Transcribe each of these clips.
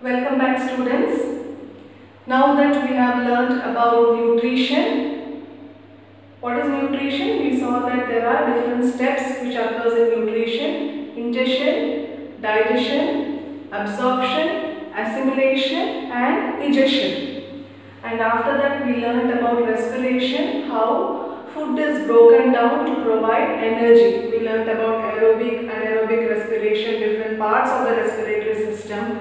Welcome back, students. Now that we have learnt about nutrition, what is nutrition? We saw that there are different steps which occurs in nutrition: ingestion, digestion, absorption, assimilation and egestion. And after that we learned about respiration, how food is broken down to provide energy. We learned about aerobic, anaerobic respiration, different parts of the respiratory system.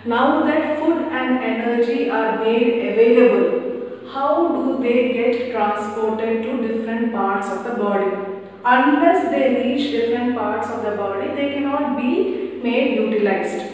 Now that food and energy are made available, how do they get transported to different parts of the body? Unless they reach different parts of the body, they cannot be made utilized.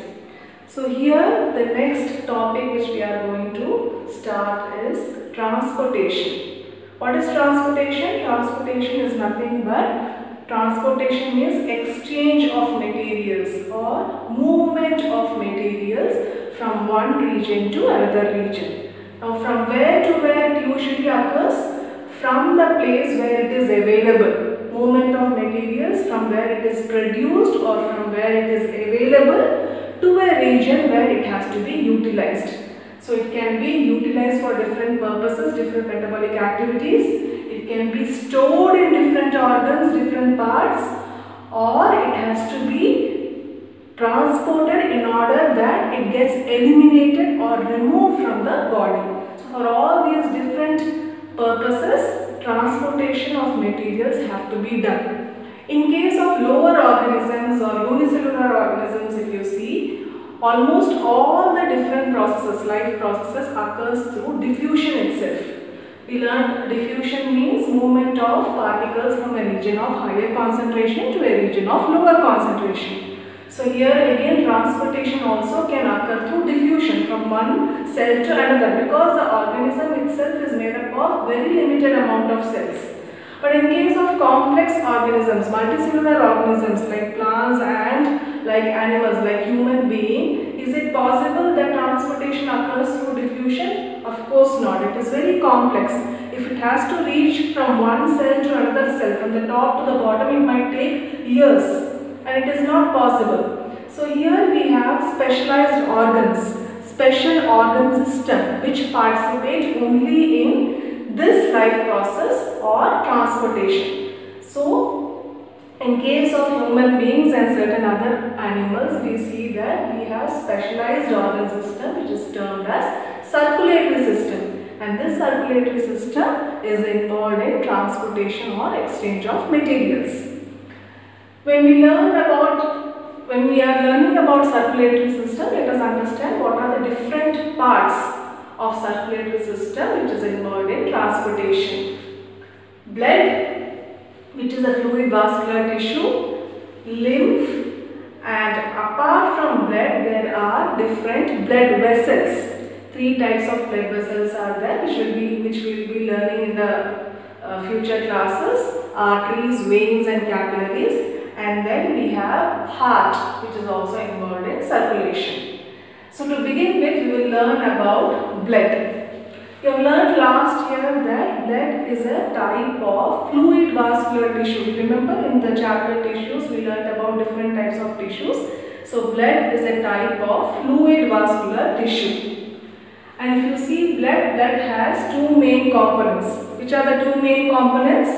So here the next topic which we are going to start is transportation. What is transportation? Transportation is nothing but transportation means exchange of materials or movement of materials from one region to another region. Now from where to where it usually occurs? From the place where it is available. Movement of materials from where it is produced or from where it is available to a region where it has to be utilized. So it can be utilized for different purposes, different metabolic activities. It can be stored in different organs, different parts, or it has to be transported in order that it gets eliminated or removed from the body. So for all these different purposes, transportation of materials have to be done. In case of lower organisms or unicellular organisms, if you see, almost all the different processes, life processes occurs through diffusion itself. We learned diffusion means movement of particles from a region of higher concentration to a region of lower concentration. So here again transportation also can occur through diffusion from one cell to another, because the organism itself is made up of very limited amount of cells. But in case of complex organisms, multicellular organisms like plants and like animals, like human being, is it possible that transportation occurs through diffusion? Of course not. It is very complex. If it has to reach from one cell to another cell, from the top to the bottom, it might take years and it is not possible. So here we have specialized organs, special organ system which participate only in this life process or transportation. So in case of human beings and certain other animals, we see that we have specialized organ system which is termed as circulatory system, and this circulatory system is involved in transportation or exchange of materials. When we are learning about circulatory system, let us understand what are the different parts of circulatory system which is involved in transportation. Blood, which is a fluid vascular tissue, lymph, and apart from blood there are different blood vessels. Three types of blood vessels are there which we will be learning in the future classes: arteries, veins and capillaries. And then we have heart, which is also involved in circulation. So to begin with, we will learn about blood. You have learned last year that blood is a type of fluid vascular tissue. Remember in the chapter tissues, we learned about different types of tissues. So blood is a type of fluid vascular tissue. And if you see blood has two main components. Which are the two main components?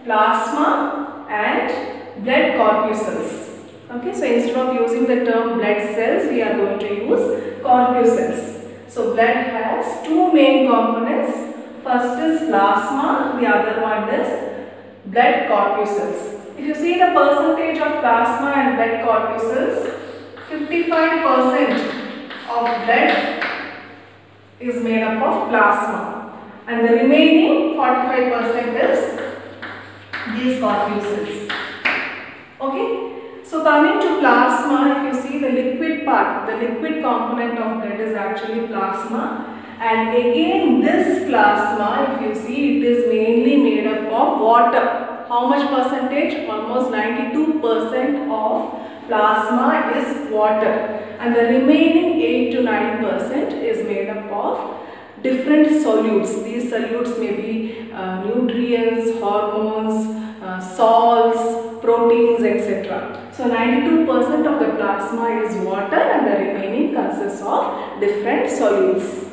Plasma and blood corpuscles. Okay, so instead of using the term blood cells, we are going to use corpuscles. So blood has two main components. First is plasma, the other one is blood corpuscles. If you see the percentage of plasma and blood corpuscles, 55% of blood is made up of plasma and the remaining 45% is these corpuscles. Okay, so coming to plasma, if you see the liquid part, the liquid component of blood is actually plasma, and again this plasma, if you see, it is mainly made up of water. How much percentage? Almost 92% of plasma is water, and the remaining 8 to 9% is made up of different solutes. These solutes may be nutrients, hormones, salts, proteins, etc. So 92% of the plasma is water and the remaining consists of different solutes.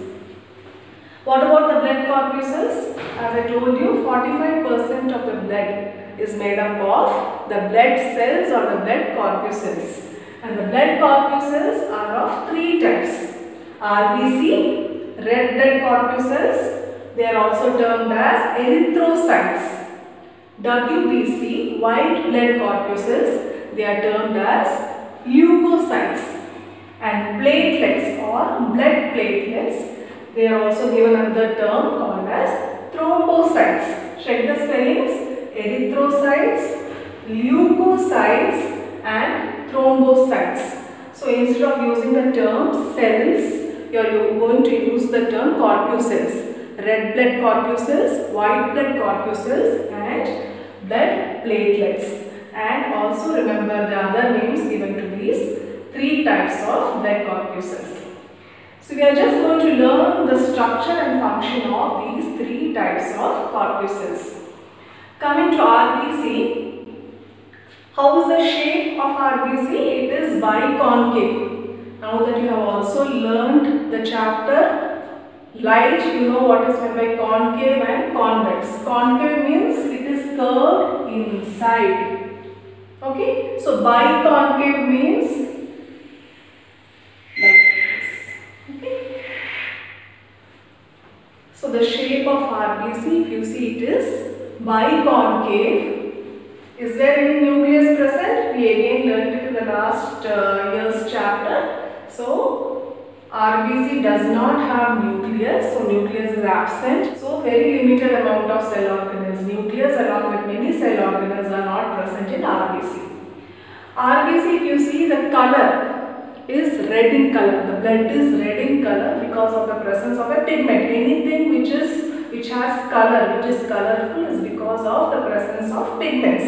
What about the blood corpuscles? As I told you, 45% of the blood is made up of the blood cells or the blood corpuscles. And the blood corpuscles are of three types. RBC, red blood corpuscles. They are also termed as erythrocytes. WBC, white blood corpuscles. They are termed as leukocytes. And platelets or blood platelets, they are also given another term called as thrombocytes. Check the spellings: erythrocytes, leukocytes and thrombocytes. So instead of using the term cells, you are going to use the term corpuscles. Red blood corpuscles, white blood corpuscles and blood platelets. And also remember the other names given to these three types of blood corpuscles. So we are just going to learn the structure and function of these three types of corpuscles. Coming to RBC, how is the shape of RBC? It is biconcave. Now that you have also learned the chapter light, you know what is meant by concave and convex. Concave means it is curved inside. Okay, so biconcave means like this. Okay. So the shape of RBC, if you see, it is biconcave. Is there any nucleus present? We again learned it in the last year's chapter. So RBC does not have nucleus, so nucleus is absent. So very limited amount of cell organelles. Nucleus along with many cell organelles are not present in RBC. RBC, if you see, the color is red in color. The blood is red in color because of the presence of a pigment. Anything which has color, which is colorful, is because of the presence of pigments.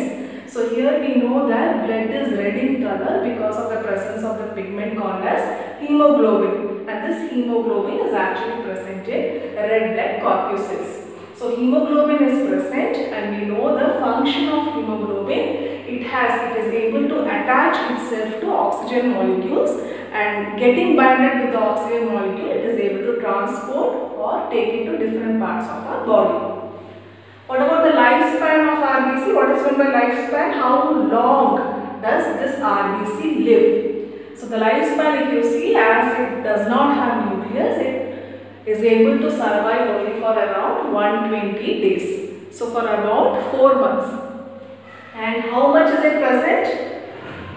So here we know that blood is red in color because of the presence of the pigment called as hemoglobin. And this hemoglobin is actually present in red blood corpuscles. So hemoglobin is present, and we know the function of hemoglobin. It is able to attach itself to oxygen molecules, and getting binded with the oxygen molecule, it is able to transport or take it to different parts of our body. What about the lifespan of RBC? What is meant by lifespan? How long does this RBC live? So the lifespan, if you see, as it does not have nucleus, it is able to survive only for around 120 days. So for about 4 months. And how much is it present?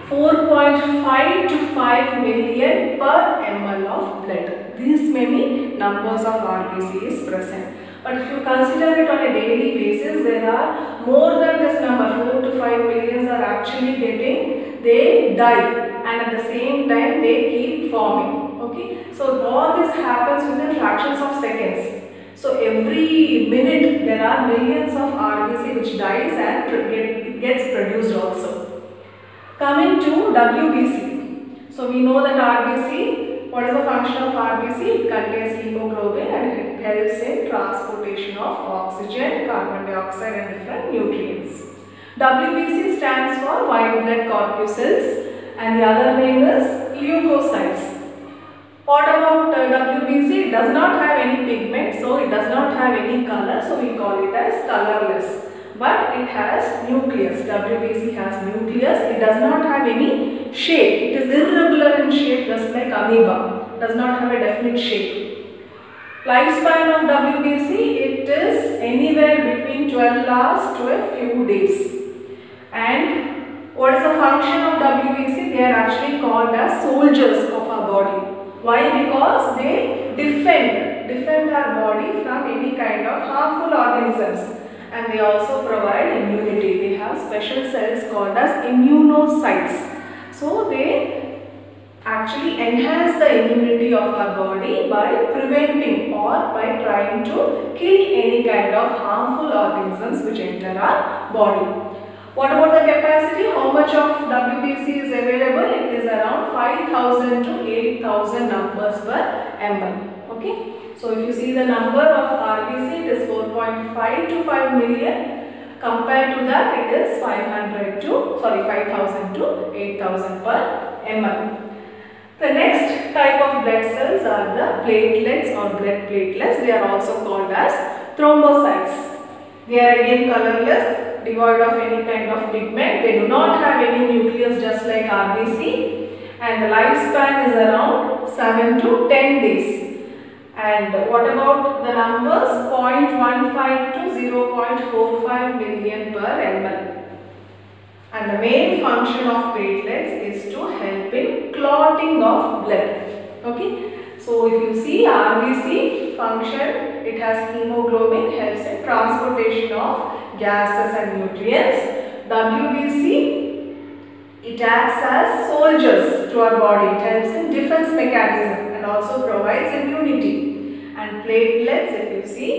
4.5 to 5 million per ml of blood. These many numbers of RBC is present. But if you consider it on a daily basis, there are more than this number. 4 to 5 millions are actually they die, and at the same time they keep forming. Okay, so all this happens within fractions of seconds. So every minute there are millions of RBC which dies and gets produced also. Coming to WBC. So we know that RBC, what is the function of RBC? It contains hemoglobin and it helps in transportation of oxygen, carbon dioxide and different nutrients. WBC stands for white blood corpuscles and the other name is leukocytes. What about WBC? It does not have any pigment, so it does not have any color, so we call it as colorless. But it has nucleus. WBC has nucleus. It does not have any shape. It is irregular in shape, just like amoeba. Does not have a definite shape. Lifespan of WBC, it is anywhere between 12 hours to a few days. And what is the function of WBC? They are actually called as soldiers of our body. Why? Because they defend our body from any kind of harmful organisms, and they also provide immunity. They have special cells called as immunocytes. So they actually enhance the immunity of our body by preventing or by trying to kill any kind of harmful organisms which enter our body. What about the capacity? How much of WBC is available? It is around 5,000 to 8,000 numbers per ml. Okay. So if you see the number of RBC, it is 4.5 to 5 million. Compared to that, it is 5,000 to 8,000 per ml. The next type of blood cells are the platelets or blood platelets. They are also called as thrombocytes. They are again colorless, devoid of any kind of pigment. They do not have any nucleus just like RBC, and the lifespan is around 7 to 10 days. And what about the numbers? 0.15 to 0.45 million per ml. And the main function of platelets is to help in clotting of blood. Okay. So if you see RBC function, it has hemoglobin, helps in transportation of gases and nutrients. WBC, it acts as soldiers to our body. It helps in defense mechanism and also provides immunity. And platelets, if you see,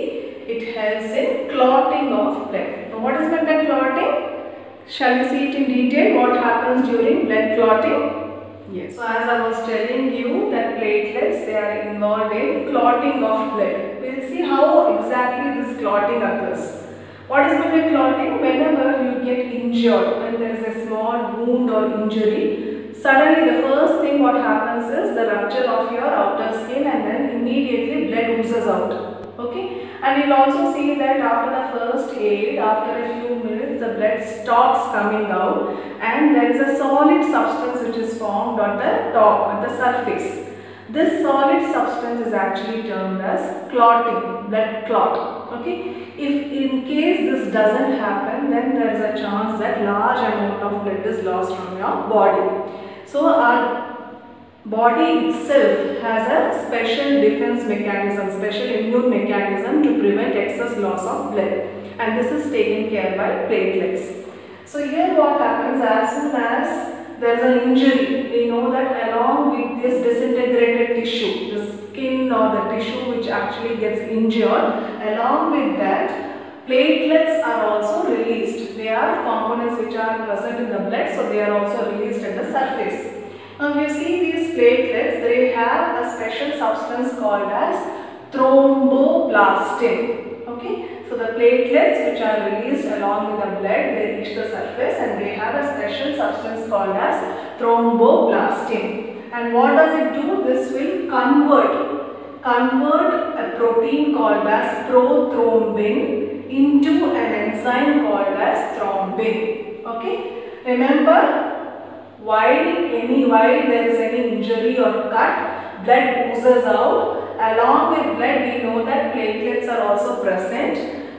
it helps in clotting of blood. Now what is meant by clotting? Shall we see it in detail? What happens during blood clotting? Yes. So as I was telling you that platelets, they are involved in clotting of blood. We will see how exactly this clotting occurs. What is meant by clotting? Whenever you get injured, when there is a small wound or injury, suddenly the first thing what happens is the rupture of your outer skin and then immediately blood oozes out. Okay. And you will also see that after the first aid, after a few minutes, the blood stops coming out and there is a solid substance which is formed on the top, on the surface. This solid substance is actually termed as clotting, blood clot. Okay. If in case this doesn't happen, then there is a chance that large amount of blood is lost from your body. So our body itself has a special defense mechanism, special immune mechanism to prevent excess loss of blood, and this is taken care by platelets. So here what happens, as soon as there is an injury, we know that along with this disintegrated tissue, the skin or the tissue which actually gets injured, along with that platelets are also released. They are components which are present in the blood, so they are also released at the surface. Now you see these platelets, they have a special substance called as thromboplastin. Okay, so the platelets which are released along with the blood, they reach the surface and they have a special substance called as thromboplastin. And what does it do? This will convert a protein called as prothrombin into an enzyme called as thrombin. Okay, remember, while there is any injury or cut, blood oozes out. Along with blood, we know that platelets are also present.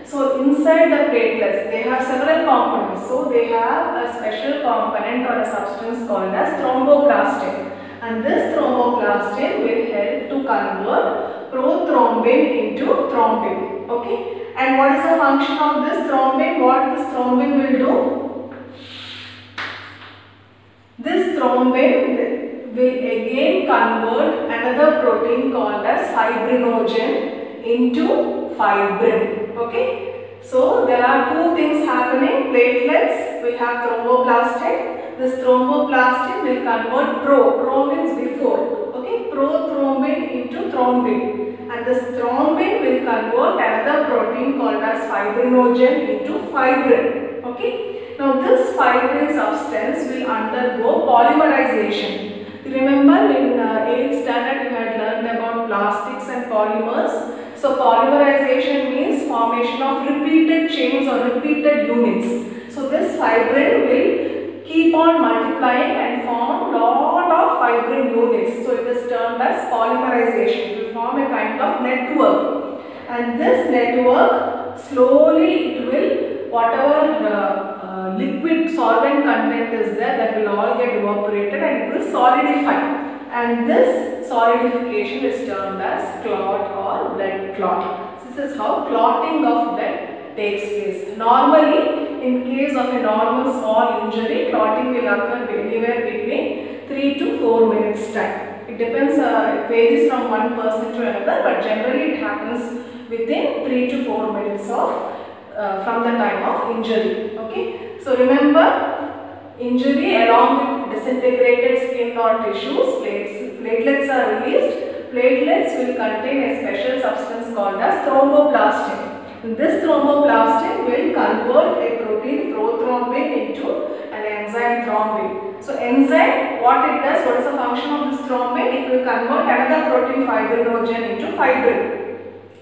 So inside the platelets, they have several components. So they have a special component or a substance called as thromboplastin. And this thromboplastin will help to convert prothrombin into thrombin. Okay. And what is the function of this thrombin? What this thrombin will do? This thrombin will again convert another protein called as fibrinogen into fibrin. Okay. So there are two things happening. Platelets will have thromboplastin. This thromboplastin will convert pro means before. Okay. Prothrombin into thrombin. And this thrombin will convert another protein called as fibrinogen into fibrin. Okay. Now this fibrin substance will undergo polymerization. Remember in 8th standard you had learned about plastics and polymers. So polymerization means formation of repeated chains or repeated units. So this fibrin will keep on multiplying and form lot of fibrin units. So it is termed as polymerization. It will form a kind of network. And this network slowly it will, whatever liquid solvent content is there, that will all get evaporated and it will solidify. And this solidification is termed as clot or blood clot. This is how clotting of blood takes place. Normally, in case of a normal small injury, clotting will occur anywhere between 3 to 4 minutes time. It depends, it varies from one person to another, but generally it happens within 3 to 4 minutes of from the time of injury. Okay. So remember, injury along with disintegrated skin or tissues, platelets are released. Platelets will contain a special substance called as thromboplastin. This thromboplastin will convert a protein prothrombin into an enzyme thrombin. So enzyme, what it does, what is the function of this thrombin? It will will convert another protein fibrinogen into fibrin.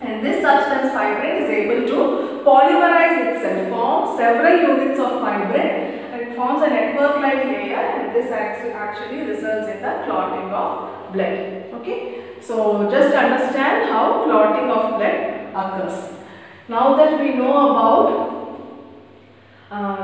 And this substance fibrin is able to polymerize itself, form several units of fibrin. It forms a network-like layer, and this actually results in the clotting of blood. Okay, so just understand how clotting of blood occurs. Now that we know about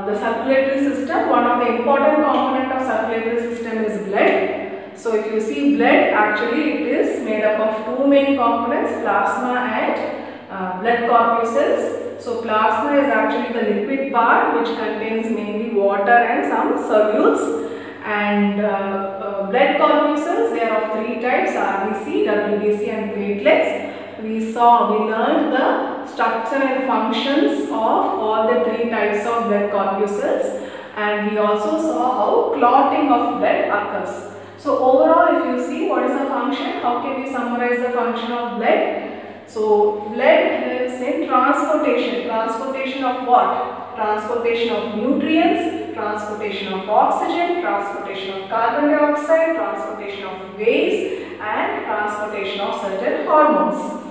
the circulatory system, one of the important component of circulatory system is blood. So if you see blood, actually it is made up of two main components, plasma and blood corpuscles. So plasma is actually the liquid part which contains mainly water and some solutes, and blood corpuscles, they are of three types, RBC, WBC and platelets. We learned the structure and functions of all the three types of blood corpuscles, and we also saw how clotting of blood occurs. So overall, if you see what is the function, how can we summarize the function of blood? So blood helps in transportation. Transportation of what? Transportation of nutrients, transportation of oxygen, transportation of carbon dioxide, transportation of waste, and transportation of certain hormones.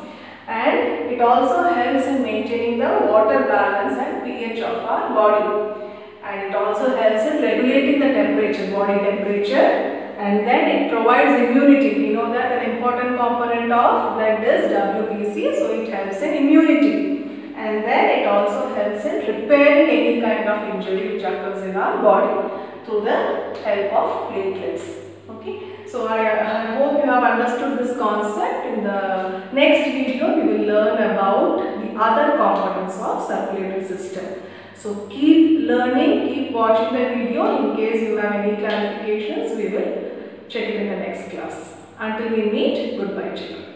And it also helps in maintaining the water balance and pH of our body. And it also helps in regulating the temperature, body temperature. And then it provides immunity. We know that an important component of blood is WBC, so it helps in immunity. And then it also helps in repairing any kind of injury which occurs in our body through the help of platelets. Okay, so I hope you have understood this concept. In the next video, we will learn about the other components of circulatory system. So keep learning, keep watching the video. In case you have any clarifications, we will check it in the next class. Until we meet, goodbye children.